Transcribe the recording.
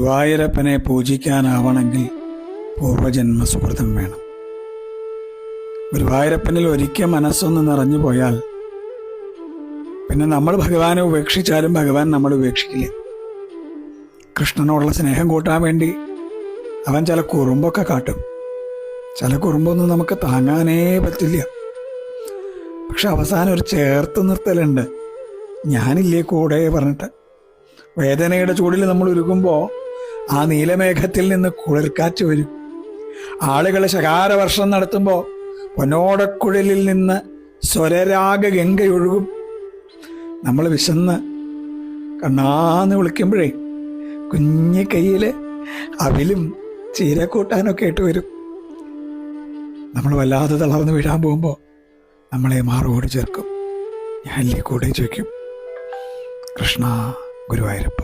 ഗുരുവായൂരപ്പനെ പൂജിക്കാനാവണമെങ്കിൽ പൂർവജന്മ സുഹൃതം വേണം. ഗുരുവായൂരപ്പനിൽ ഒരിക്കൽ മനസ്സൊന്ന് നിറഞ്ഞു പോയാൽ പിന്നെ നമ്മൾ ഭഗവാനെ ഉപേക്ഷിച്ചാലും ഭഗവാൻ നമ്മൾ ഉപേക്ഷിക്കില്ല. കൃഷ്ണനോടുള്ള സ്നേഹം കൂട്ടാൻ വേണ്ടി അവൻ ചില കുറുമ്പൊക്കെ കാട്ടും. ചില കുറുമ്പൊന്നും നമുക്ക് താങ്ങാനേ പറ്റില്ല. പക്ഷെ അവസാനം ഒരു ചേർത്ത് നിർത്തലുണ്ട്, ഞാനില്ലേ കൂടെ പറഞ്ഞിട്ട്. വേദനയുടെ ചൂടിൽ നമ്മൾ ഉരുകുമ്പോൾ ആ നീലമേഘത്തിൽ നിന്ന് കുളിർക്കാറ്റ് വരും. ആളുകൾ ശകാരവർഷം നടത്തുമ്പോൾ പൊന്നോടക്കുഴലിൽ നിന്ന് സ്വരരാഗ ഗംഗയൊഴുകും. നമ്മൾ വിശന്ന് കണ്ണാന്ന് വിളിക്കുമ്പോഴേ കുഞ്ഞി കയ്യിൽ അവിലും ചീരക്കൂട്ടാനൊക്കെ ആയിട്ട് വരും. നമ്മൾ വല്ലാതെ തളർന്ന് വീഴാൻ പോകുമ്പോൾ നമ്മളെ മാറോട് ചേർക്കും, ഞാനില്ലേ കൂടെ ചോദിക്കും. കൃഷ്ണ ഗുരുവായൂരപ്പ.